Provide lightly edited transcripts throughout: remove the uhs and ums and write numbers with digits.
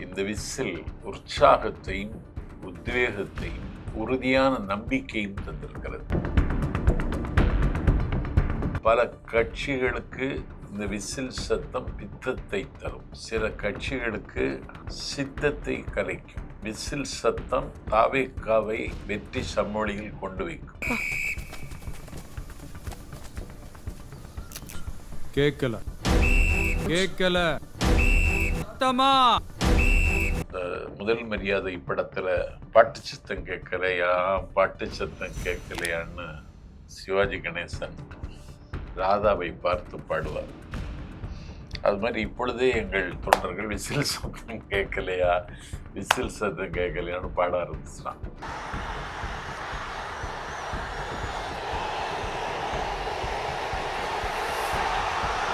இந்த விசில் உற்சாகத்தையும் உத்வேகத்தையும் உறுதியான நம்பிக்கையும் தந்திருக்கிறது. பல கட்சிகளுக்கு இந்த விசில் சத்தம் பித்தத்தை தரும், சில கட்சிகளுக்கு சித்தத்தை கலைக்கும். விசில் சத்தம் தாவேக்காவை வெற்றி சம்மொழியில் கொண்டு வைக்கும். கேட்கல இந்த முதல் மரியாதை படத்துல பாட்டு சத்தம் கேட்கலையா, பாட்டு சத்தம் கேட்கலையான்னு சிவாஜி கணேசன் ராதாவை பார்த்து பாடுவார். அது மாதிரி இப்பொழுதே எங்கள் தொண்டர்கள் விசில் சத்தம் கேட்கலையா, விசில் சத்தம் கேட்கலையான்னு பாட ஆரம்பிச்சிட்டான்.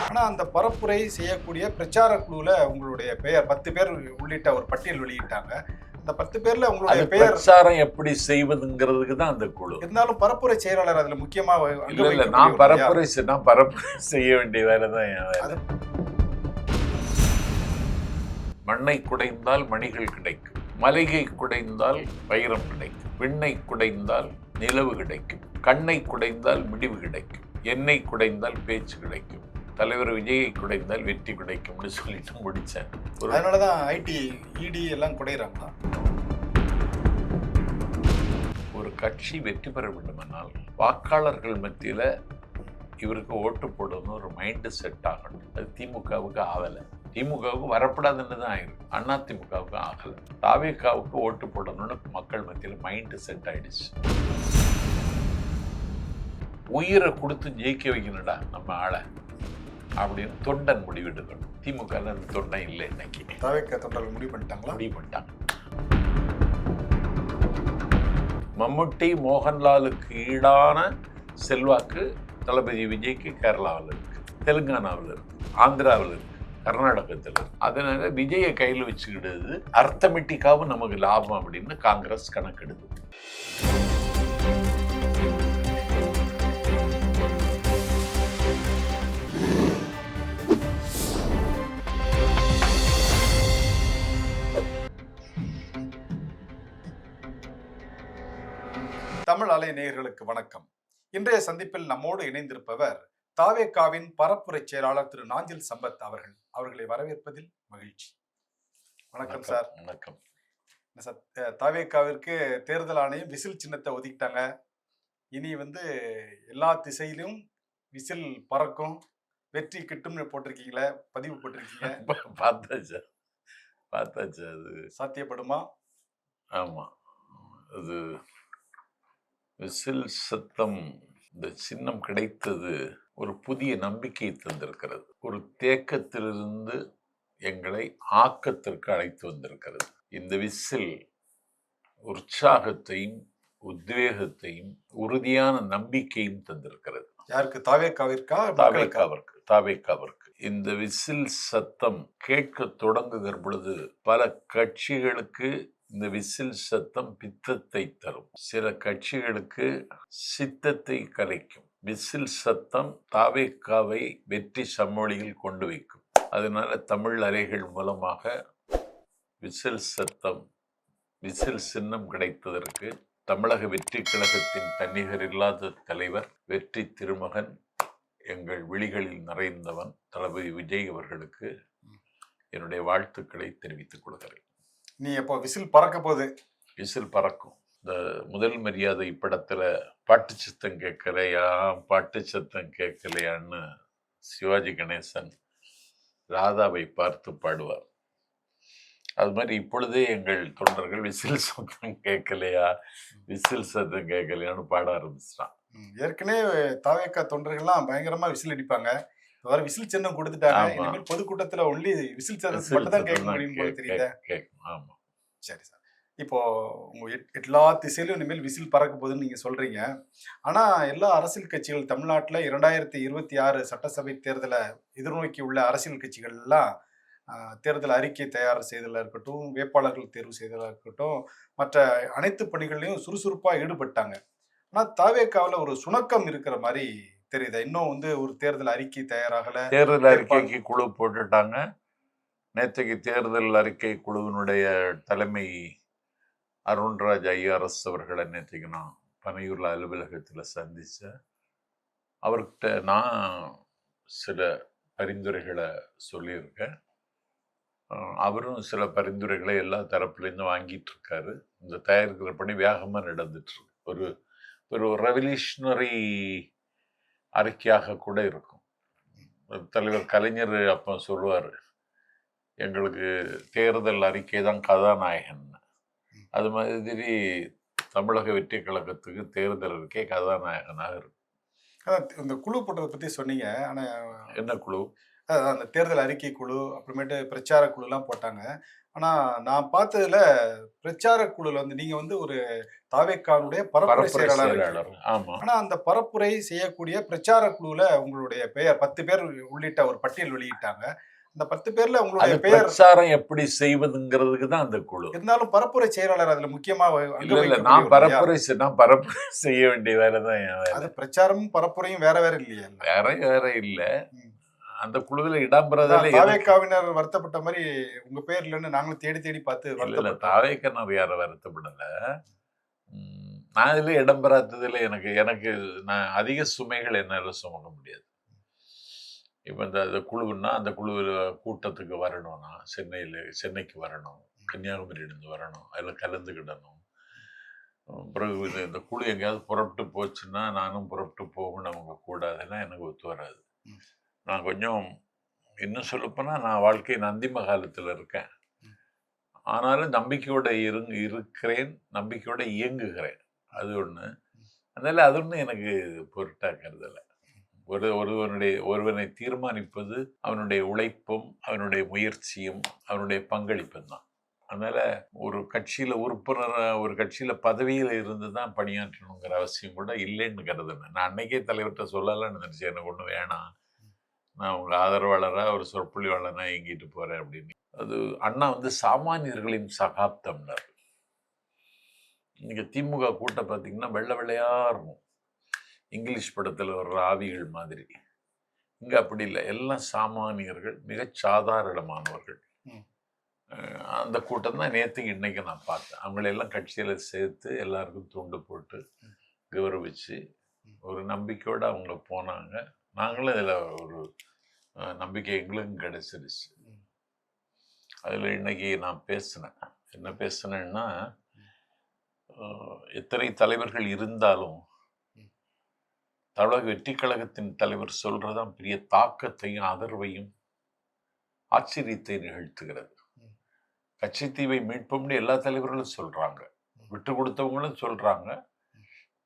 ஆனால் அந்த பரப்புரை செய்யக்கூடிய பிரச்சார குழுவில் உங்களுடைய பெயர் 10 பேர் உள்ளிட்ட ஒரு பட்டியல் வெளியிட்டாங்க. அந்த 10 பேர்ல உங்களுடைய பெயர் பிரச்சாரம் எப்படி செய்வதுங்கிறதுக்கு தான் அந்த குழு. இருந்தாலும் பரப்புரை செயலாளர் அதுல முக்கியமா இல்ல, நான் பரப்புரை செய்ய வேண்டிய வேலை தான் என் வேலை. மண்ணை குடைந்தால் மணிகள் கிடைக்கும், மலைகை குடைந்தால் வைரம் கிடைக்கும், விண்ணை குடைந்தால் நிலவு கிடைக்கும், கண்ணை குடைந்தால் முடிவு கிடைக்கும், எண்ணெய் குடைந்தால் பேச்சு கிடைக்கும், தலைவர் விஜயை குடைந்தால் வெற்றி கிடைக்கும்னு சொல்லிட்டு முடிச்சேன். அதனாலதான் ஐடி இடி எல்லாம் குடைறாங்களா? ஒரு கட்சி வெற்றி பெற வேண்டுமானால் வாக்காளர்கள் மத்தியில இவருக்கு ஓட்டு போடணும் ஒரு மைண்டு செட் ஆகணும். அது திமுகவுக்கு ஆகலை. திமுகவுக்கு வரப்படாதுன்னு தான் ஆயிருக்கு. அதிமுகவுக்கு ஆகலை. தாவேக்காவுக்கு ஓட்டு போடணும்னு மக்கள் மத்தியில் மைண்டு செட் ஆயிடுச்சு. உயிரை கொடுத்து ஜெயிக்க வைக்கணும்டா நம்ம ஆளை அப்படின்னு தொண்டன் முடிவெடுக்கணும். திமுக அந்த தொண்டன் இல்லை. இன்னைக்கு தாவேக்கா தொண்டர்கள் முடிவு பண்ணிட்டாங்க. மம்முட்டி மோகன்லாலுக்கு ஈடான செல்வாக்கு தளபதி விஜய்க்கு கேரளாவில் இருக்கு, தெலுங்கானாவில் இருக்கு, ஆந்திராவில் இருக்கு, கர்நாடகத்தில் இருக்கு. அதனால விஜயை கையில் வச்சுக்கிடுது அர்த்தமெட்டிக்காவும் நமக்கு லாபம் அப்படின்னு காங்கிரஸ் கணக்கெடுது. தமிழ் அலை நேயர்களுக்கு வணக்கம். இன்றைய சந்திப்பில் நம்மோடு இணைந்திருப்பவர் தாவேக்காவின் பரப்புரை செயலாளர் திரு நாஞ்சில் சம்பத் அவர்களை வரவேற்பதில் மகிழ்ச்சி. வணக்கம் சார். வணக்கம். தாவேக்காவிற்கு தேர்தல் ஆணையம் விசில் சின்னத்தை ஒதுக்கிட்டாங்க. இனி எல்லா திசையிலும் விசில் பறக்கும், வெற்றி கிட்டும்னு போட்டிருக்கீங்களே, பதிவு போட்டிருக்கீங்க. பார்த்தாச்சு. அது சாத்தியப்படுமா? ஆமா, அது விசில் சத்தம், இந்த சின்னம் கிடைத்தது ஒரு புதிய நம்பிக்கையை தந்திருக்கிறது. ஒரு தேக்கத்திலிருந்து எங்களை ஆக்கத்திற்கு அழைத்து வந்திருக்கிறது. இந்த விசில் உற்சாகத்தையும் உத்வேகத்தையும் உறுதியான நம்பிக்கையும் தந்திருக்கிறது. யாருக்கு? தாவேக்காவிற்கா? தாவேக்காவிற்கு. இந்த விசில் சத்தம் கேட்க தொடங்குகிற பொழுது பல கட்சிகளுக்கு இந்த விசில் சத்தம் பித்தத்தை தரும், சில கட்சிகளுக்கு சித்தத்தை கலைக்கும். விசில் சத்தம் தாவேக்காவை வெற்றி சம்மொழியில் கொண்டு வைக்கும். அதனால தமிழ் அலைகள் மூலமாக விசில் சத்தம், விசில் சின்னம் கிடைத்ததற்கு தமிழக வெற்றி கழகத்தின் தன்னிகர் இல்லாத தலைவர், வெற்றி திருமகன், எங்கள் விழிகளில் நிறைந்தவன் தளபதி விஜய் அவர்களுக்கு என்னுடைய வாழ்த்துக்களை தெரிவித்துக் கொள்கிறேன். நீ எப்போ விசில் பறக்க போகுது? விசில் பறக்கும். இந்த முதல் மரியாதை படத்துல பாட்டு சத்தம் கேட்கலையா, பாட்டு சத்தம் கேட்கலையான்னு சிவாஜி கணேசன் ராதாவை பார்த்து பாடுவார். அது மாதிரி இப்பொழுதே எங்கள் தொண்டர்கள் விசில் சத்தம் கேட்கலையா, விசில் சத்தம் கேட்கலையான்னு பாட ஆரம்பிச்சிட்டான். ஏற்கனவே தாவேக்கா தொண்டர்கள்லாம் பயங்கரமா விசில் அடிப்பாங்க. வர விசில் சின்னம் கொடுத்துட்டாங்க. இனிமேல் பொதுக்கூட்டத்துல ஒன்லி விசில் சத்தம் மட்டும் தான் கேட்க முடியும் போல தெரியுது. ஆமா, சரி சார். இப்போ உங்க எல்லா திசையிலும் இனிமேல் விசில் பறக்க போகுதுன்னு நீங்க சொல்றீங்க. ஆனா எல்லா அரசியல் கட்சிகள் தமிழ்நாட்டுல 2026 சட்டசபை தேர்தலை எதிர்நோக்கி உள்ள அரசியல் கட்சிகள் எல்லாம் தேர்தல் அறிக்கை தயார் செய்தலா இருக்கட்டும், வேட்பாளர்கள் தேர்வு செய்தலா இருக்கட்டும், மற்ற அனைத்து பணிகள்லையும் சுறுசுறுப்பா ஈடுபட்டாங்க. ஆனா தாவேக்காவில் ஒரு சுணக்கம் இருக்கிற மாதிரி தெரியுது. இன்னும் ஒரு தேர்தல் அறிக்கை தயாராகல. தேர்தல் அறிக்கைக்கு குழு போட்டுட்டாங்க. நேற்றைக்கு தேர்தல் அறிக்கை குழுவினுடைய தலைமை அருண்ராஜ் ஐஆர்எஸ் அவர்களை நேற்றைக்கு நான் பனையூர்ல அலுவலகத்தில் சந்திச்சேன். அவர்கிட்ட நான் சில பரிந்துரைகளை சொல்லியிருக்கேன். அவரும் சில பரிந்துரைகளை எல்லா தரப்புலேருந்து வாங்கிட்டு இருக்காரு. இந்த தயாரிக்கிற பணி வேகமாக நடந்துட்டு இருக்கு. ஒரு ஒரு ரெவல்யூஷனரி அறிக்கையாக கூட இருக்கும். தலைவர் கலைஞர் அப்போ சொல்லுவார், எங்களுக்கு தேர்தல் அறிக்கை தான் கதாநாயகன். அது மாதிரி தமிழக வெற்றி கழகத்துக்கு தேர்தல் அறிக்கை கதாநாயகனாக இருக்கும். இந்த குழு போட்டதை பற்றி சொன்னீங்க. ஆனால் என்ன குழு? அந்த தேர்தல் அறிக்கை குழு, அப்புறமேட்டு பிரச்சார குழுலாம் போட்டாங்க. ஆனால் நான் பார்த்ததுல பிரச்சார குழுல நீங்கள் ஒரு தாவேக்காவுடைய பரப்புரை செயலாளர். ஆமா. ஆனா அந்த பரப்புரை செய்யக்கூடிய பிரச்சார குழுல உங்களுடைய பெயர் 10 பேர் உள்ளிட்ட ஒரு பட்டியல் வெளியிட்டாங்க. அந்த 10 பேர்ல உங்களுடைய பெயர் பிரச்சாரம் எப்படி செய்வதுங்கிறதுக்கு தான் அந்த குழு. இருந்தாலும் பரப்புரை செயலாளர் அதுல முக்கியமா நான் பரப்புரை செய்ய வேண்டிய வேலை தான். அது பிரச்சாரமும் பரப்புரையும் வேற வேற இல்லையா? வேற இல்ல. அந்த குழுவில் இடம்பெறதில்லை. தாவேக்காவினர் வருத்தப்பட்ட மாதிரி உங்க பேர் இல்லைன்னு நாங்களும் தேடி தேடி பார்த்து தாவேக்கனர் யாரும் வருத்தப்படல. நான் இதுல இடம்பெறாததுல எனக்கு நான் அதிக சுமைகள் என்னால சுமக்க முடியாது. இப்போ இந்த குழுன்னா அந்த குழுவில் கூட்டத்துக்கு வரணும்னா சென்னைக்கு வரணும், கன்னியாகுமரியிலிருந்து வரணும், அதில் கலந்துக்கிடணும். பிறகு இந்த குழு எங்கேயாவது புறப்பட்டு போச்சுன்னா நானும் புறப்பட்டு போகணும், அவங்க கூடாதுன்னா எனக்கு ஒத்து வராது. நான் கொஞ்சம் இன்னும் சொல்லப்போனால் நான் வாழ்க்கையின் அந்திம காலத்தில் இருக்கேன். ஆனாலும் நம்பிக்கையோட இருக்கிறேன், நம்பிக்கையோட இயங்குகிறேன். அது ஒன்று. அதனால அது ஒன்று எனக்கு பொருட்டாக்கிறதில்லை. ஒருவனை தீர்மானிப்பது அவனுடைய உழைப்பும் அவனுடைய முயற்சியும் அவனுடைய பங்களிப்பும் தான். அதனால ஒரு கட்சியில ஒரு கட்சியில பதவியில இருந்து தான் பணியாற்றணுங்கிற அவசியம் கூட இல்லைன்னு கருதுனேன். நான் அன்னைக்கே தலைவர்கிட்ட சொல்லலாம்னு நினைச்சேன், எனக்கு ஒன்றும் வேணாம், நான் உங்க ஆதரவாளராக ஒரு சொற்பொழிவாளனா இயங்கிட்டு போறேன் அப்படின்னு. அது அண்ணா சாமானியர்களின் சகாப்தம்னார். இன்னைக்கு திமுக கூட்டம் பார்த்தீங்கன்னா வெள்ளை வெள்ளையா இருக்கும், இங்கிலீஷ் படத்தில் வர்ற ஆவிகள் மாதிரி. இங்கே அப்படி இல்லை, எல்லாம் சாமானியர்கள், மிக சாதாரணமானவர்கள். அந்த கூட்டம் தான் நேற்றுக்கு இன்னைக்கு நான் பார்த்தேன். அவங்களெல்லாம் கட்சியில் சேர்த்து எல்லாருக்கும் துண்டு போட்டு கௌரவிச்சு ஒரு நம்பிக்கையோடு அவங்க போனாங்க. நாங்களும் இதில் ஒரு நம்பிக்கை எங்களுக்கும் கிடைச்சிருச்சு. அதில் இன்னைக்கு நான் பேசினேன். என்ன பேசினேன்னா, எத்தனை தலைவர்கள் இருந்தாலும் தமிழக வெற்றி கழகத்தின் தலைவர் சொல்றதான் பெரிய தாக்கத்தையும் அதிர்வையும் ஆச்சரியத்தை நிகழ்த்துகிறது. கச்சத்தீவை மீட்போம்னு எல்லா தலைவர்களும் சொல்றாங்க, விட்டு கொடுத்தவங்களும் சொல்றாங்க,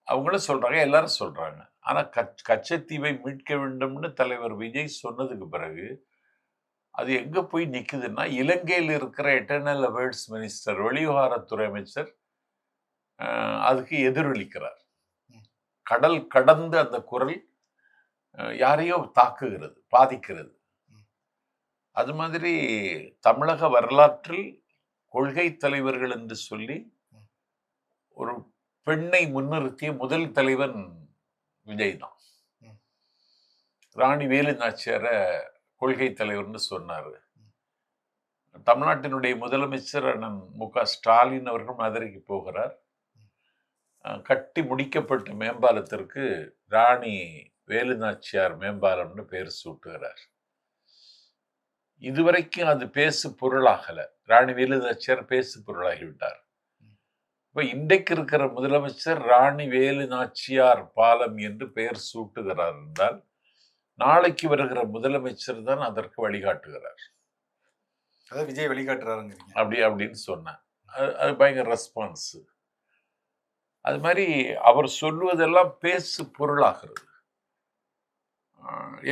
அவங்களும் சொல்றாங்க, எல்லாரும் சொல்றாங்க. ஆனா கச்சத்தீவை மீட்க வேண்டும்னு தலைவர் விஜய் சொன்னதுக்கு பிறகு அது எங்க போய் நிக்குதுன்னா, இலங்கையில் இருக்கிற எட்டர்னல் அஃபேர்ஸ் மினிஸ்டர், வெளிவிவகாரத்துறை அமைச்சர் அதுக்கு எதிரொலிக்கிறார். கடல் கடந்து அந்த குரல் யாரையோ தாக்குகிறது, பாதிக்கிறது. அது மாதிரி தமிழக வரலாற்றில் கொள்கை தலைவர்கள் என்று சொல்லி ஒரு பெண்ணை முன்னிறுத்திய முதல் தலைவன் விஜய் தான். ராணி வேலு நாச்சியார கொள்கை தலைவர்னு சொன்னார். தமிழ்நாட்டினுடைய முதலமைச்சர் அண்ணன் மு.க. ஸ்டாலின் அவர்கள் மதுரைக்கு போகிறார். கட்டி முடிக்கப்பட்ட மேம்பாலத்திற்கு ராணி வேலுநாச்சியார் மேம்பாலம்னு பெயர் சூட்டுகிறார். இதுவரைக்கும் அது பேசு பொருளாகல. ராணி வேலுநாச்சியார் பேசு பொருளாகிவிட்டார். இப்ப இன்றைக்கு இருக்கிற முதலமைச்சர் ராணி வேலுநாச்சியார் பாலம் என்று பெயர் சூட்டுகிறார் என்றால், நாளைக்கு வருகிற முதலமைச்சர் தான் அதற்கு வழிகாட்டுகிறார். அதாவது விஜய் வழிகாட்டுறாருங்க அப்படின்னு சொன்னேன். அது பயங்கர ரெஸ்பான்ஸ். அது மாதிரி அவர் சொல்லுவதெல்லாம் பேசு பொருளாகிறது.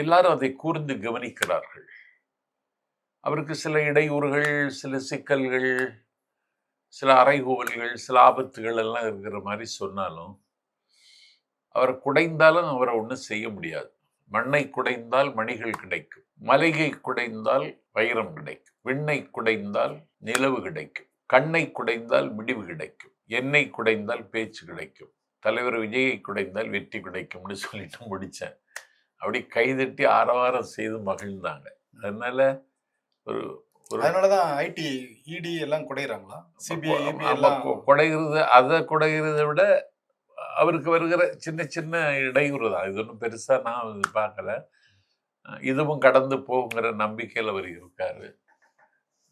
எல்லாரும் அதை கூர்ந்து கவனிக்கிறார்கள். அவருக்கு சில இடையூறுகள், சில சிக்கல்கள், சில அறைகூவல்கள், சில ஆபத்துகள் எல்லாம் இருக்கிற மாதிரி சொன்னாலும், அவரை குடைந்தாலும் அவரை ஒன்றும் செய்ய முடியாது. மண்ணை குடைந்தால் மணிகள் கிடைக்கும், மலையை குடைந்தால் வைரம் கிடைக்கும், விண்ணை குடைந்தால் நிலவு கிடைக்கும், கண்ணை குடைந்தால் முடிவு கிடைக்கும், என்னை குடைந்தால் பேச்சு கிடைக்கும், தலைவர் விஜயை குடைந்தால் வெற்றி கிடைக்கும்னு சொல்லிட்டு முடித்தேன். அப்படி கைதட்டி ஆரவாரம் செய்து மகிழ்ந்தாங்க. அதனால அதனாலதான் ஐடி இடி எல்லாம் குடையிறாங்களா, சிபிஐ இபி எல்லாம்? குடைகிறது, அதை குடைகிறதை விட அவருக்கு வருகிற சின்ன சின்ன இடையூறு தான். இது ஒன்றும் பெருசா நான் இது பார்க்கல. இதுவும் கடந்து போகுங்கிற நம்பிக்கையில் அவர் இருக்காரு.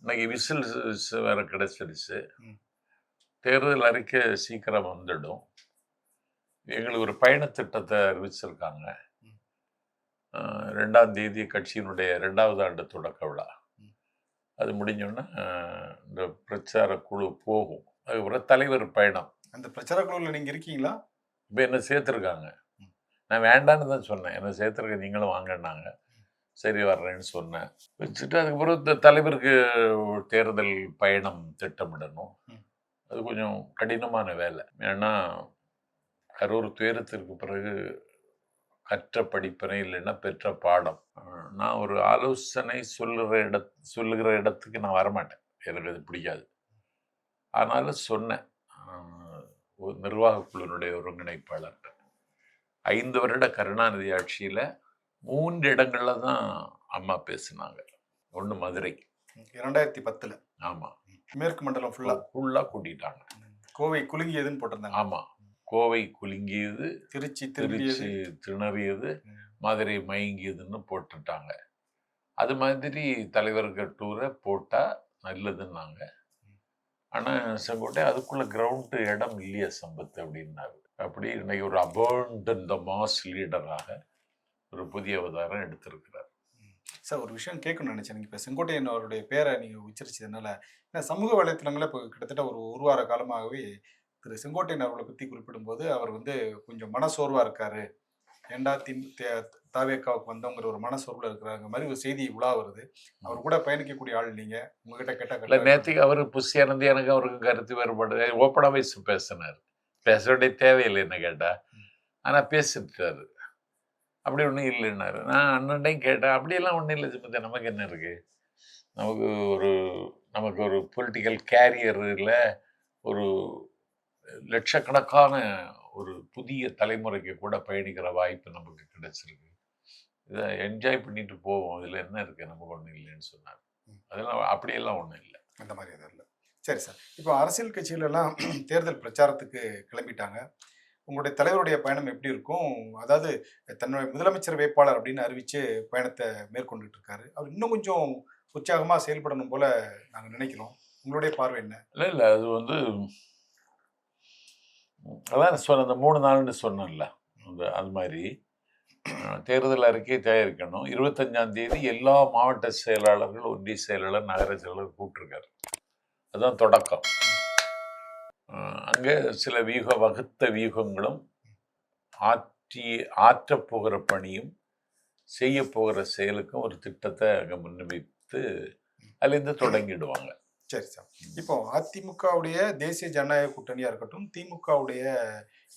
இன்னைக்கு விசில்ஸ் வேற கிடைச்சிடுச்சு. தேர்தல் அறிக்கை சீக்கிரம் வந்துடும். எங்களுக்கு ஒரு பயணத்திட்டத்தை அறிவிச்சிருக்காங்க. 2ஆம் தேதி கட்சியினுடைய 2வது ஆண்டு தொடக்க விழா. அது முடிஞ்சோன்னா இந்த பிரச்சார குழு போகும். அதுக்கப்புறம் தலைவர் பயணம். அந்த பிரச்சார குழுவில் நீங்க இருக்கீங்களா? இப்போ என்ன சேர்த்துருக்காங்க. நான் வேண்டான்னு தான் சொன்னேன். என்ன சேர்த்துருக்க, நீங்களும் வாங்கினாங்க. சரி வர்றேன்னு சொன்னேன். வச்சுட்டு அதுக்கப்புறம் இந்த தலைவருக்கு தேர்தல் பயணம் திட்டமிடணும். அது கொஞ்சம் கடினமான வேலை. ஏன்னா கரூர் துயரத்திற்கு பிறகு கற்ற படிப்பினை இல்லைன்னா பெற்ற பாடம். நான் ஒரு ஆலோசனை சொல்லுகிற இடத்துக்கு நான் வரமாட்டேன். எனக்கு அது பிடிக்காது. ஆனாலும் சொன்னேன் ஒரு நிர்வாக குழுவினுடைய ஒருங்கிணைப்பாளர். 5 வருட கருணாநிதி ஆட்சியில் 3 இடங்கள்ல தான் அம்மா பேசினாங்க. ஒன்று மதுரை 2010. ஆமாம். மேற்கு மண்டலம் ஃபுல்லாக கூட்டிட்டாங்க. கோவை குலுங்கியதுன்னு போட்டிருந்தாங்க. ஆமாம், கோவை குலுங்கியது, திருச்சி திணறியது, மதுரை மயங்கியதுன்னு போட்டுட்டாங்க. அது மாதிரி தலைவர்கள் டூரை போட்டால் நல்லதுன்னாங்க. ஆனால் செங்கோட்டை அதுக்குள்ள கிரவுண்டு இடம் இல்லையா சம்பத் அப்படின்னாரு. அப்படி இன்னைக்கு ஒரு அபர்ண்ட் த மாஸ் லீடராக ஒரு புதிய அவதாரம் எடுத்திருக்கிறார். சார், ஒரு விஷயம் கேட்கணும்னு நினைச்சேன். இப்போ செங்கோட்டையன் அவருடைய பேரை நீங்கள் உச்சரிச்சதுனால, ஏன்னா சமூக வலைத்தளங்களில் இப்போ கிட்டத்தட்ட ஒரு வார காலமாகவே திரு செங்கோட்டையன் அவர்களை பற்றி குறிப்பிடும்போது அவர் வந்து கொஞ்சம் மனசோர்வாக இருக்காரு. ஏண்டா தாவேக்காவுக்கு வந்தவங்கிற ஒரு மனசோர்வில் இருக்கிறாங்க மாதிரி ஒரு செய்தி உலா வருது. அவர் கூட பயணிக்கக்கூடிய ஆள் நீங்கள், உங்ககிட்ட கேட்டால் நேற்றுக்கு அவர் புஷியானது எனக்கு அவருக்கு கருத்து வேறுபாடு ஓப்பனாகவே பேசினார். பேச வேண்டிய தேவையில்லை என்ன கேட்டால். ஆனால் பேசிட்டாரு. அப்படி ஒன்றும் இல்லைன்னாரு. நான் அண்ணன்டையும் கேட்டேன். அப்படியெல்லாம் ஒன்றும் இல்லை சிம்மத்தை, நமக்கு என்ன இருக்குது, நமக்கு ஒரு பொலிட்டிக்கல் கேரியரில் ஒரு லட்சக்கணக்கான ஒரு புதிய தலைமுறைக்கு கூட பயணிக்கிற வாய்ப்பு நமக்கு கிடைச்சிருக்கு. இதை என்ஜாய் பண்ணிட்டு போவோம், இதில் என்ன இருக்குது, நமக்கு ஒன்றும் இல்லைன்னு சொன்னார். அதெல்லாம் அப்படியெல்லாம் ஒன்றும் இல்லை. அந்த மாதிரி எதுவும் இல்லை. சரி சார், இப்போ அரசியல் கட்சிகளெல்லாம் தேர்தல் பிரச்சாரத்துக்கு கிளம்பிட்டாங்க. உங்களுடைய தலைவருடைய பயணம் எப்படி இருக்கும்? அதாவது தன்னுடைய முதலமைச்சர் வேட்பாளர் அப்படின்னு அறிவித்து பயணத்தை மேற்கொண்டுட்டு இருக்காரு. அவர் இன்னும் கொஞ்சம் உற்சாகமாக செயல்படணும் போல நாங்கள் நினைக்கிறோம். உங்களுடைய பார்வை என்ன? இல்லை அது வந்து அதான் சொன்ன அந்த 3 நாள்னு சொன்னேன்ல, அது மாதிரி தேர்தல் அறிக்கையை தயாரிக்கணும். 25ஆம் தேதி எல்லா மாவட்ட செயலாளர்கள், ஒன்றிய செயலாளர், நகர செயலாளர் கூப்பிட்டுருக்காரு. அதுதான் தொடக்கம். அங்கே சில வகுத்த வியூகங்களும் ஆற்றப் போகிற பணியும் செய்ய போகிற செயலுக்கும் ஒரு திட்டத்தை அங்கே முன்வைத்து அதுலேருந்து தொடங்கிடுவாங்க. சரி சார், இப்போ அதிமுகவுடைய தேசிய ஜனநாயக கூட்டணியாக இருக்கட்டும், திமுகவுடைய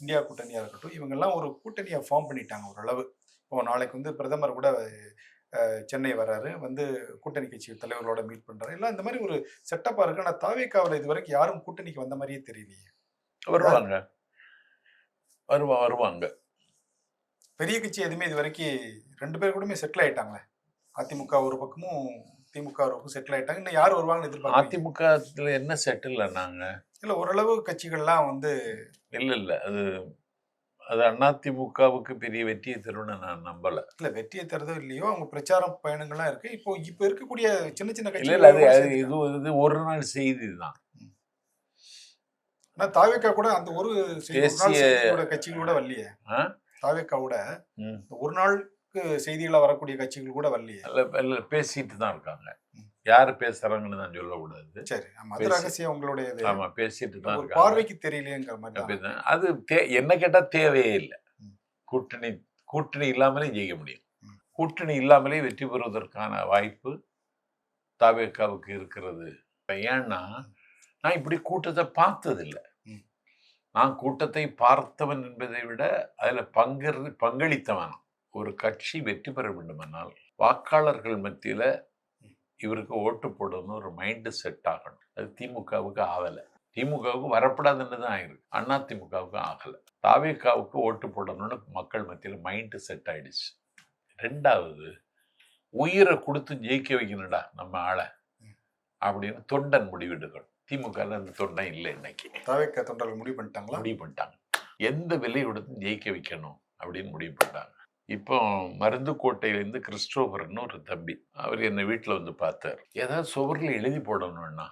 இந்தியா கூட்டணியாக இருக்கட்டும், இவங்கெல்லாம் ஒரு கூட்டணியை ஃபார்ம் பண்ணிட்டாங்க ஓரளவு. இப்போ நாளைக்கு வந்து பிரதமர் கூட சென்னை வர்றாரு, வந்து கூட்டணி கட்சி தலைவர்களோட மீட் பண்ணுறாரு. எல்லாம் இந்த மாதிரி ஒரு செட்டப்பாக இருக்கு. ஆனால் தாவேக்காவில் இது வரைக்கும் யாரும் கூட்டணிக்கு வந்த மாதிரியே தெரியலையே. வருவாங்க. பெரிய கட்சி எதுவுமே இது வரைக்கும் 2 பேர் கூடமே செட்டில் ஆயிட்டாங்களே. அதிமுக ஒரு பக்கமும் திமுக ஒரு பக்கம் செட்டில் ஆயிட்டாங்க. இன்னும் யார் வருவாங்கன்னு எதிர்பார்க்க. அதிமுக என்ன செட்டில் நாங்க இல்லை, ஓரளவு கட்சிகள்லாம் வந்து இல்லை அது அதிமுகவுக்கு பெரிய வெற்றியை தரும்னு நான் நம்பலை. இல்லை, வெற்றியை தருதோ இல்லையோ, அவங்க பிரச்சாரம் பயணங்கள்லாம் இருக்கு. இப்போ இருக்கக்கூடிய சின்ன சின்ன கட்சிகள் இது ஒரு நாள் செய்தி தான். ஆனால் தாவேக்கா கூட அந்த ஒரு கட்சிகள் கூட வரலையே. தாவேக்காவோட ஒரு நாளுக்கு செய்திகளா வரக்கூடிய கட்சிகள் கூட வரலையே. இல்லை பேசிட்டு தான் இருக்காங்க. யார் பேசுறாங்கன்னு நான் சொல்லக்கூடாது. சரி, அது ரகசியம் உங்களுடைய. ஆமா, பேசிட்டு தான் இருக்காங்க. பார்வைக்கு தெரியலையேங்கிற மாதிரி. அது என்ன கேட்டா தேவையே இல்லை. கூட்டணி இல்லாமலே ஜெயிக்க முடியும். கூட்டணி இல்லாமலே வெற்றி பெறுவதற்கான வாய்ப்பு தாவேக்காவுக்கு இருக்கிறது. ஏன்னா நான் இப்படி கூட்டத்தை பார்த்ததில்லை. நான் கூட்டத்தை பார்த்தவன் என்பதை விட அதில் பங்களித்தவன். ஒரு கட்சி வெற்றி பெற வேண்டுமானால் வாக்காளர்கள் மத்தியில் இவருக்கு ஓட்டு போடணும்னு ஒரு மைண்டு செட் ஆகணும். அது திமுகவுக்கு ஆகலை. திமுகவுக்கு வரப்படாதுன்னு தான் ஆயிருக்கு. அதிமுகவுக்கு ஆகலை. தாவேக்காவுக்கு ஓட்டு போடணும்னு மக்கள் மத்தியில் மைண்டு செட் ஆயிடுச்சு. 2வது, உயிரை கொடுத்து ஜெயிக்க வைக்கணும்டா நம்ம ஆளை. அப்படின்னு தொண்டன் முடிவெடுக்கணும். திமுக அந்த தொண்டன் இல்லை, இன்னைக்கு தவிர்க்க தொண்டர்கள் முடிவு பண்ணிட்டாங்களா? முடிவு பண்ணிட்டாங்க. எந்த விலை கொடுத்து ஜெயிக்க வைக்கணும் அப்படின்னு முடிவு பண்ணிட்டாங்க. இப்போ மருந்துக்கோட்டையிலேருந்து கிறிஸ்டோபர்னு ஒரு தம்பி, அவர் என்னை வீட்டில் வந்து பார்த்தார். ஏதாவது சுவரில் எழுதி போடணும்னா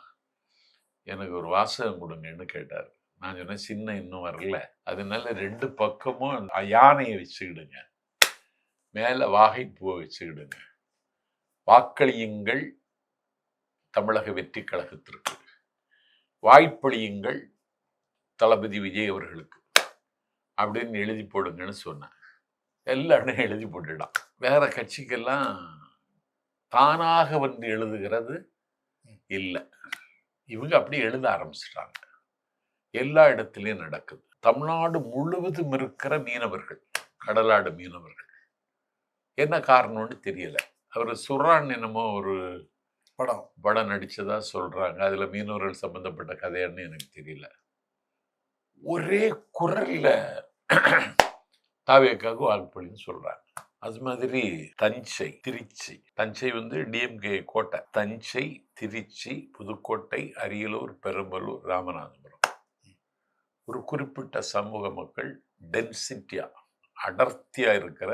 எனக்கு ஒரு வாசகம் கொடுங்கன்னு கேட்டார். நான் சொன்னேன், சின்ன இன்னும் வரல, அதனால 2 பக்கமும் யானையை வச்சுக்கிடுங்க, மேலே வாகைப்பூவை வச்சுக்கிடுங்க, வாக்களியுங்கள் தமிழக வெற்றி கழகத்திற்கு, வாய்ப்பளியுங்கள் தளபதி விஜய் அவர்களுக்கு அப்படின்னு எழுதி போடுங்கன்னு சொன்னேன். எல்லாரும் எழுதி போட்டுடான். வேற கட்சிக்கெல்லாம் தானாக வந்து எழுதுகிறது இல்லை, இவங்க அப்படி எழுத ஆரம்பிச்சிட்டாங்க. எல்லா இடத்துலையும் நடக்குது. தமிழ்நாடு முழுவதும் இருக்கிற மீனவர்கள், கடலாடு மீனவர்கள், என்ன காரணம்னு தெரியல. அவர் சுறான் என்னமோ ஒரு படம் நடிச்சதா சொல்றாங்க. அதுல மீனவர்கள் சம்பந்தப்பட்ட கதையான்னு எனக்கு தெரியல. ஒரே குரல்ல தாவேக்காக வாக்குப்பளின்னு சொல்றாங்க. அது மாதிரி தஞ்சை, திருச்சி, தஞ்சை வந்து டிஎம்கே கோட்டை, தஞ்சை, திருச்சி, புதுக்கோட்டை, அரியலூர், பெரம்பலூர், ராமநாதபுரம், ஒரு குறிப்பிட்ட சமூக மக்கள் டென்சிட்டியா அடர்த்தியா இருக்கிற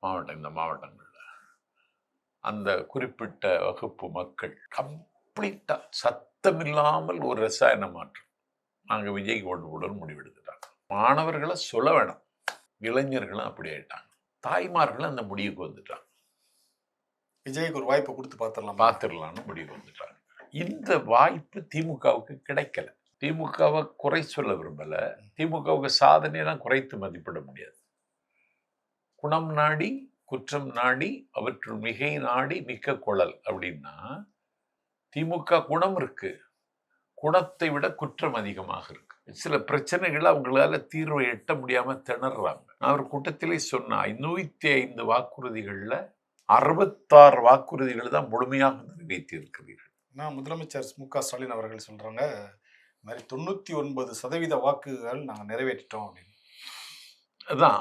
மாவட்டம். இந்த மாவட்டங்கள்ல அந்த குறிப்பிட்ட வகுப்பு மக்கள் கம்ப்ளீட்டா சத்தமில்லாமல் ஒரு ரசாயன மாற்றம், நாங்க விஜய்க்கு ஓட்டு போடணும்னு முடிவெடுத்துட்டாங்க. மாணவர்களை சொல்ல வேணாம், இளைஞர்களும் அப்படி ஆயிட்டாங்க. தாய்மார்களும் அந்த முடிவுக்கு வந்துட்டாங்க. விஜய்க்கு ஒரு வாய்ப்பு கொடுத்து பார்த்துடலாம்னு முடிவுக்கு வந்துட்டாங்க. இந்த வாய்ப்பு திமுகவுக்கு கிடைக்கல. திமுகவை குறை சொல்ல விரும்பல, திமுகவுக்கு சாதனையெல்லாம் குறைத்து மதிப்பிட முடியாது. குணம் நாடி குற்றம் நாடி அவற்றுள் மிகை நாடி மிக்க குழல் அப்படின்னா, திமுக குணம் இருக்கு, குணத்தை விட குற்றம் அதிகமாக இருக்கு. சில பிரச்சனைகளை அவங்களால தீர்வை எட்ட முடியாம திணறாங்க. நான் ஒரு கூட்டத்திலே சொன்னேன், 505 வாக்குறுதிகள்ல 66 வாக்குறுதிகள் தான் முழுமையாக நிறைவேற்றி இருக்கிறீர்கள். முதலமைச்சர் மு.க. ஸ்டாலின் அவர்கள் சொல்றாங்க, இந்த மாதிரி 99% வாக்குகள் நாங்கள் நிறைவேற்றிட்டோம் அப்படின்னு. அதான்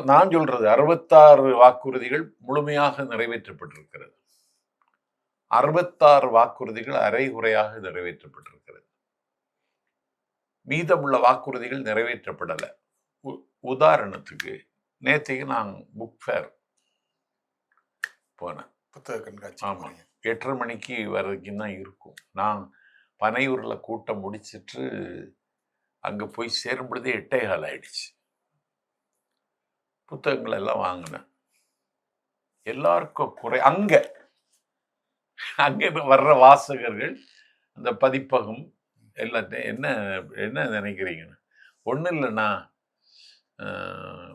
நான் சொல்றது 66 வாக்குறுதிகள் முழுமையாக நிறைவேற்றப்பட்டிருக்கிறது, 66 வாக்குறுதிகள் அரைகுறையாக நிறைவேற்றப்பட்டிருக்கிறது, மீதமுள்ள வாக்குறுதிகள் நிறைவேற்றப்படல. உதாரணத்துக்கு நேற்றைக்கு நான் புக் ஃபேர் போனேன், புத்தக கண்காட்சி. ஆமாம், 8:30 மணிக்கு வரைக்கும் தான் இருக்கும். நான் பனையூர்ல கூட்டம் முடிச்சிட்டு அங்க போய் சேரும் பொழுதே 8:15 ஆயிடுச்சு. புத்தகங்கள் எல்லாம் வாங்கினேன். எல்லாருக்கும் அங்க வர்ற வாசகர்கள் அந்த பதிப்பகம் எல்லாத்தையும் என்ன என்ன நினைக்கிறீங்கன்னு ஒன்றும் இல்லைண்ணா,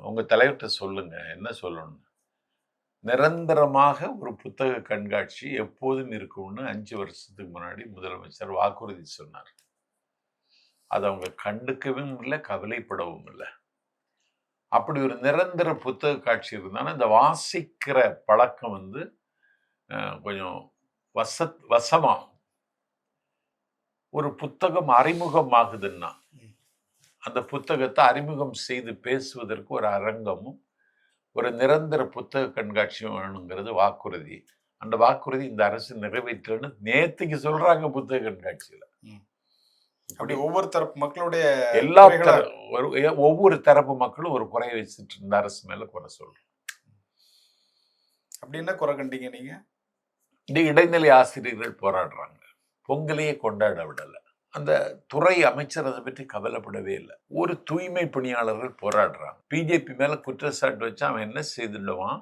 உங்க தலைவர்கிட்ட சொல்லுங்க என்ன சொல்லணும். நிரந்தரமாக ஒரு புத்தக கண்காட்சி எப்போதும் இருக்கும்னு 5 வருஷத்துக்கு முன்னாடி முதலமைச்சர் வாக்குறுதி சொன்னார். அதை அவங்க கண்டுக்கவும் இல்லை, கவலைப்படவும் இல்லை. அப்படி ஒரு நிரந்தர புத்தக காட்சி இருந்தாலும் இந்த வாசிக்கிற பழக்கம் வந்து கொஞ்சம் வசமாகும். ஒரு புத்தகம் அறிமுகமாகுதுன்னா அந்த புத்தகத்தை அறிமுகம் செய்து பேசுவதற்கு ஒரு அரங்கமும் ஒரு நிரந்தர புத்தக கண்காட்சியும் வேணுங்கிறது வாக்குறுதி. அந்த வாக்குறுதி இந்த அரசு நிறைவேற்றுன்னு நேற்றுக்கு சொல்றாங்க புத்தக கண்காட்சியில. அப்படி ஒவ்வொரு தரப்பு மக்களுடைய ஒவ்வொரு தரப்பு மக்களும் ஒரு குறை வச்சுட்டு இருந்த அரசு மேல குறை சொல்றோம். அப்படி என்ன குறை கண்டீங்க நீங்க? இந்த இடைநிலை ஆசிரியர்கள் போராடுறாங்க, பொங்கலையே கொண்டாட விடல. அந்த துறை அமைச்சர் அதை பற்றி கவலைப்படவே இல்லை. ஒரு தூய்மை பணியாளர்கள் போராடுறாங்க, பிஜேபி மேல குற்றச்சாட்டு வச்சு அவன் என்ன செய்துடுவான்,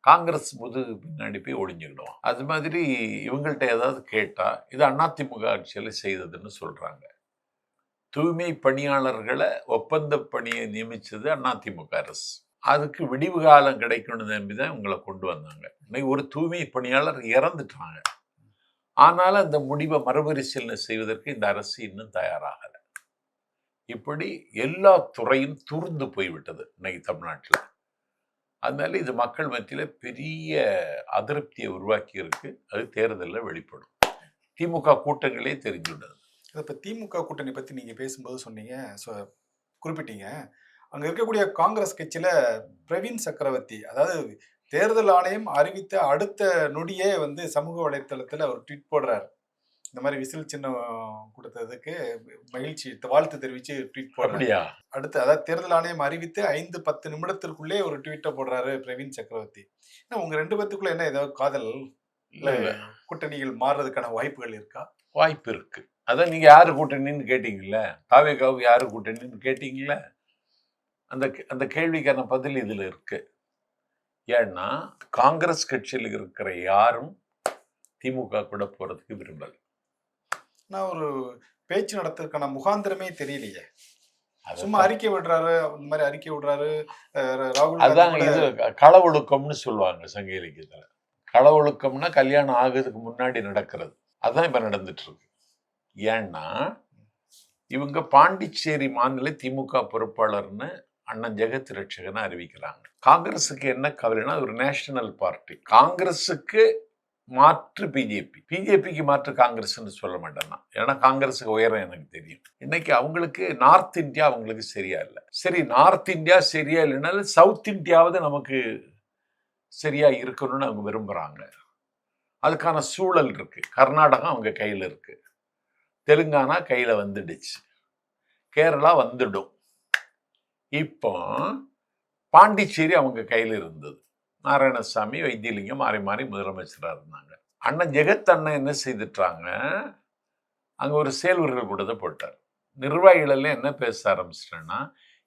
காங்கிரஸ் முதுகு பின்னாடி போய் ஒளிஞ்சுக்கிடுவான். அது மாதிரி இவங்கள்ட்ட ஏதாவது கேட்டா இது அதிமுக ஆட்சியில் செய்ததுன்னு சொல்றாங்க. தூய்மை பணியாளர்களை ஒப்பந்த பணியை நியமிச்சது அதிமுக அரசு. அதுக்கு விடிவு காலம் கிடைக்கணும்னு நம்பிதான் இவங்களை கொண்டு வந்தாங்க. இன்னைக்கு ஒரு தூய்மை பணியாளர் இறந்துட்டாங்க, ஆனாலும் அந்த முடிவை மறுபரிசீலனை செய்வதற்கு இந்த அரசு இன்னும் தயாராகலை. இப்படி எல்லா துறையும் துர்ந்து போய்விட்டது இன்னைக்கு தமிழ்நாட்டில். அதனால இது மக்கள் மத்தியில பெரிய அதிருப்தியை உருவாக்கி இருக்கு. அது தேர்தலில் வெளிப்படும். திமுக கூட்டங்களே தெரிஞ்சுவிடுது. இப்போ திமுக கூட்டணி பற்றி நீங்கள் பேசும்போது சொன்னீங்க, குறிப்பிட்டீங்க, அங்கே இருக்கக்கூடிய காங்கிரஸ் கட்சியில் பிரவீன் சக்கரவர்த்தி, அதாவது தேர்தல் ஆணையம் அறிவித்த அடுத்த நொடியே வந்து சமூக வலைத்தளத்துல ஒரு ட்வீட் போடுறாரு. இந்த மாதிரி விசில் சின்னம் கொடுத்ததுக்கு மகிழ்ச்சி வாழ்த்து தெரிவிச்சு ட்வீட் போடுறாரு. அப்படியா? அடுத்து அதாவது தேர்தல் ஆணையம் அறிவித்து 5-10 நிமிடத்திற்குள்ளே ஒரு ட்வீட்டை போடுறாரு பிரவீன் சக்கரவர்த்தி. ஏன்னா உங்க 2 பேத்துக்குள்ள என்ன ஏதாவது காதல் இல்ல இல்ல கூட்டணிகள் மாறுறதுக்கான வாய்ப்புகள் இருக்கா? வாய்ப்பு இருக்கு. அதான் நீங்க யாரு கூட்டணின்னு கேட்டீங்கல்ல, தாவேகாவுக்கு யாரு கூட்டணின்னு கேட்டீங்கல்ல, அந்த அந்த கேள்விக்கான பதில் இதுல இருக்கு. ஏன்னா காங்கிரஸ் கட்சியில் இருக்கிற யாரும் திமுக கூட போறதுக்கு விரும்பல. நான் ஒரு பேச்சு நடத்துறதுக்கான முகாந்திரமே தெரியலையே. சும்மா அதான் அறிக்கை விடுறாரு, இந்த மாதிரி அறிக்கை விடுறாரு. ராகுல் காந்தி அதாங்க கூட இது களவொழுக்கம்னு சொல்லுவாங்க சங்க இலக்கியத்துல. களவொழுக்கம்னா கல்யாணம் ஆகுறதுக்கு முன்னாடி நடக்கிறது. அதான் இப்ப நடந்துட்டு இருக்கு. ஏன்னா இவங்க பாண்டிச்சேரி மாநில திமுக பொறுப்பாளர்னு அண்ணன் ஜெகத் ரட்சகனை அறிவிக்கிறாங்க. காங்கிரஸுக்கு என்ன கவலைன்னா ஒரு நேஷனல் பார்ட்டி. காங்கிரஸுக்கு மாற்று பிஜேபி, பிஜேபிக்கு மாற்று காங்கிரஸ்ன்னு சொல்ல மாட்டேன்னா, ஏன்னா காங்கிரஸுக்கு உயரம் எனக்கு தெரியும். இன்னைக்கு அவங்களுக்கு நார்த் இந்தியா அவங்களுக்கு சரியா இல்லை. சரி, நார்த் இந்தியா சரியா இல்லைனாலும் சவுத் இந்தியாவது நமக்கு சரியா இருக்கணும்னு அவங்க விரும்புறாங்க. அதுக்கான சூழல் இருக்கு. கர்நாடகா அவங்க கையில இருக்கு, தெலுங்கானா கையில வந்துடுச்சு, கேரளா வந்துடும். இப்போ பாண்டிச்சேரி அவங்க கையில இருந்தது. நாராயணசாமி, வைத்தியலிங்கம் மாறி மாறி முதலமைச்சராக இருந்தாங்க. அண்ணன் ஜெகத் அண்ணன் என்ன செய்துட்டாங்க, அங்க ஒரு செயல்வர்கள் கூட்டத்தை போட்டார். நிர்வாகிகள் எல்லாம் என்ன பேச ஆரம்பிச்சிட்டேன்னா,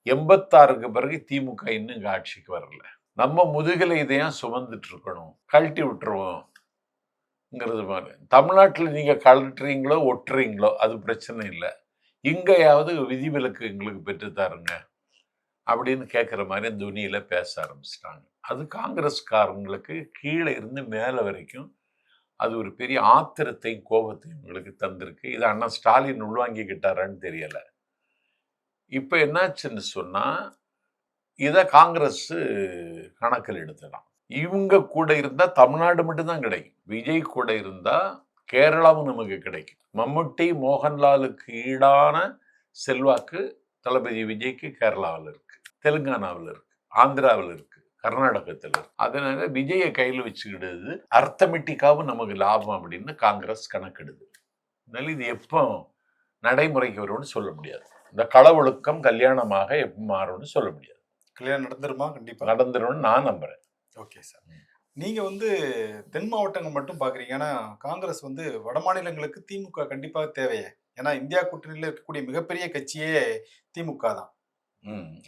86க்கு பிறகு திமுக இன்னும் இங்க ஆட்சிக்கு வரல, நம்ம முதுகில இதையும் சுமந்துட்டு இருக்கணும், கழட்டி விட்டுருவோம்ங்கிறது மாதிரி. தமிழ்நாட்டில் நீங்க கழட்டுறீங்களோ ஒட்டுறீங்களோ அது பிரச்சனை இல்லை, இங்கேயாவது விதிவிலக்கு எங்களுக்கு பெற்றுத்தாருங்க அப்படின்னு கேட்குற மாதிரி துணியில பேச ஆரம்பிச்சிட்டாங்க. அது காங்கிரஸ்காரங்களுக்கு கீழே இருந்து மேலே வரைக்கும் அது ஒரு பெரிய ஆத்திரத்தையும் கோபத்தையும் உங்களுக்கு தந்திருக்கு. இதை அண்ணா ஸ்டாலின் உள்வாங்கிக்கிட்டாரான்னு தெரியல. இப்போ என்னாச்சுன்னு சொன்னா, இதை காங்கிரஸ் கணக்கில் எடுத்துக்கலாம். இவங்க கூட இருந்தா தமிழ்நாடு மட்டும்தான் கிடைக்கும். விஜய் கூட இருந்தா கேரளாவும் நமக்கு கிடைக்கும். மம்முட்டி, மோகன்லாலுக்கு ஈடான செல்வாக்கு தளபதி விஜய்க்கு கேரளாவில் இருக்கு, தெலுங்கானாவில் இருக்கு, ஆந்திராவில் இருக்கு, கர்நாடகத்தில் இருக்கு. அதனால விஜயை கையில் வச்சுக்கிடுது அர்த்தமெட்டிக்காவும் நமக்கு லாபம் அப்படின்னு காங்கிரஸ் கணக்கெடுது. அதனால இது எப்போ நடைமுறைக்கு வரும்னு சொல்ல முடியாது. இந்த களவொழுக்கம் கல்யாணமாக எப்போ மாறும்னு சொல்ல முடியாது. கல்யாணம் நடந்துருமா? கண்டிப்பா நடந்துரும்னு நான் நம்புறேன். Okay sir. நீங்க வந்து தென் மாவட்டங்கள் மட்டும் பாக்குறீங்க. ஆனா காங்கிரஸ் வந்து வட மாநிலங்களுக்கு திமுக கண்டிப்பா தேவையே. ஏன்னா இந்தியா கூட்டணியில இருக்கக்கூடிய மிகப்பெரிய கட்சியே திமுக தான்.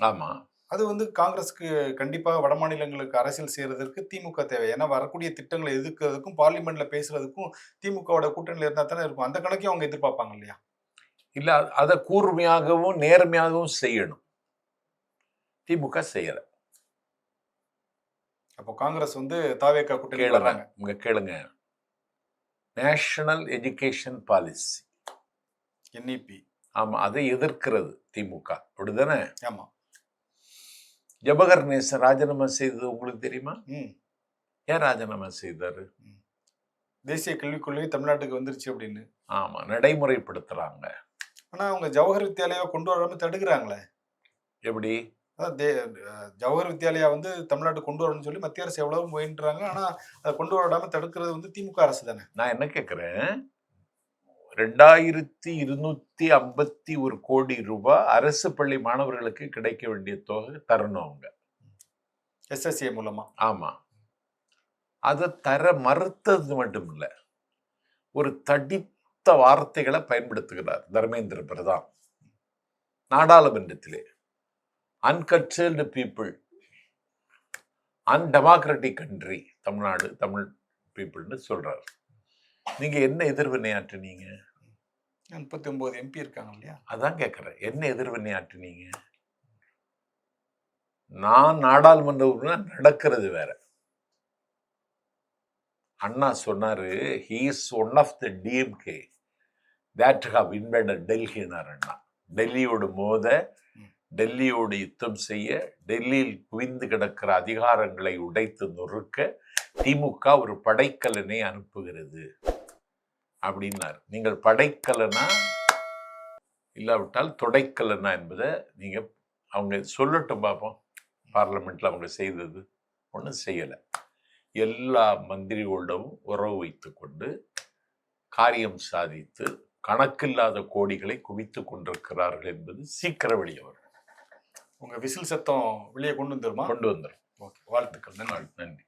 ஆமா. அது வந்து காங்கிரஸ்க்கு கண்டிப்பா வட மாநிலங்களுக்கு அரசியல் செய்யறதற்கு திமுக தேவை. ஏன்னா வரக்கூடிய திட்டங்களை எதிர்க்கிறதுக்கும் பார்லிமெண்ட்ல பேசுறதுக்கும் திமுகவோட கூட்டணியில இருந்தா தானே இருக்கும். அந்த கணக்கையும் அவங்க எதிர்பார்ப்பாங்க இல்லையா? இல்ல, அதை கூர்மையாகவும் நேர்மையாகவும் செய்யணும். திமுக செய்யல. அப்போ காங்கிரஸ் வந்து தாவேகா கூட்டணி வர்றாங்க. கேளுங்க, நேஷனல் எஜுகேஷன் பாலிசி NEP. ஆமா, அதை எதிர்க்கிறது திமுக. அப்படிதானே? ஆமா. ஜவஹர் நேசன் ராஜினாமா செய்தது உங்களுக்கு தெரியுமா? ஏன் ராஜினாமா செய்தாரு? தேசிய கல்விக் கொள்கை தமிழ்நாட்டுக்கு வந்துருச்சு அப்படின்னு. ஆமா, நடைமுறைப்படுத்துறாங்க. ஆனா அவங்க ஜவஹர் வித்யாலயா கொண்டு வராம தடுக்கிறாங்களே. எப்படி? அதான் ஜவஹர் வித்யாலயா வந்து தமிழ்நாட்டு கொண்டு வரணும்னு சொல்லி மத்திய அரசு எவ்வளவு முயன்றாங்க. ஆனா அதை கொண்டு வராம தடுக்கிறது வந்து திமுக அரசு தானே. நான் என்ன கேட்கிறேன், 2251 கோடி ரூபாய் அரசு பள்ளி மாணவர்களுக்கு கிடைக்க வேண்டிய தொகை தரணும் அவங்க, SSA மூலமா. ஆமா, அதை தர மறுத்தது மட்டும் இல்ல, ஒரு தடித்த வார்த்தைகளை பயன்படுத்துகிறார் தர்மேந்திர பிரதான் நாடாளுமன்றத்திலே. Uncultured people, undemocratic country Tamil Nadu, Tamil பீப்புள்னு சொல்றாரு. நீங்க என்ன எதிர்வினையாற்றுனீங்க? 39 MP இருக்காங்க இல்லையா? அதான் கேட்கிறேன், என்ன எதிர்வினையாற்றுனீங்க? நான் நாடாளுமன்ற உறுப்பினர், நடக்கிறது வேற. அண்ணா சொன்னாரு, he is one of the DMK that have invaded டெல்லினார் அண்ணா. டெல்லியோடு மோத, டெல்லியோடு யுத்தம் செய்ய, டெல்லியில் குவிந்து கிடக்கிற அதிகாரங்களை உடைத்து நொறுக்க திமுக ஒரு படைக்கலனை அனுப்புகிறது அப்படின்னார். நீங்கள் படைக்கலனா இல்லாவிட்டால் தொடைக்கலனா என்பதை நீங்க அவங்க சொல்லட்டும் பார்ப்போம். பார்லிமெண்ட்ல அவங்க செய்தது ஒன்றும் செய்யலை. எல்லா மந்திரிகளிடமும் உறவு வைத்துக் கொண்டு காரியம் சாதித்து கணக்கில்லாத கோடிகளை குவித்துக் கொண்டிருக்கிறார்கள் என்பது சீக்கிரம் வெளியே வரும். உங்க விசில் சத்தம் வெளியே கொண்டு வந்துருமா? கொண்டு வந்துடும். ஓகே, வாழ்த்துக்கள். நன்றி. நன்றி.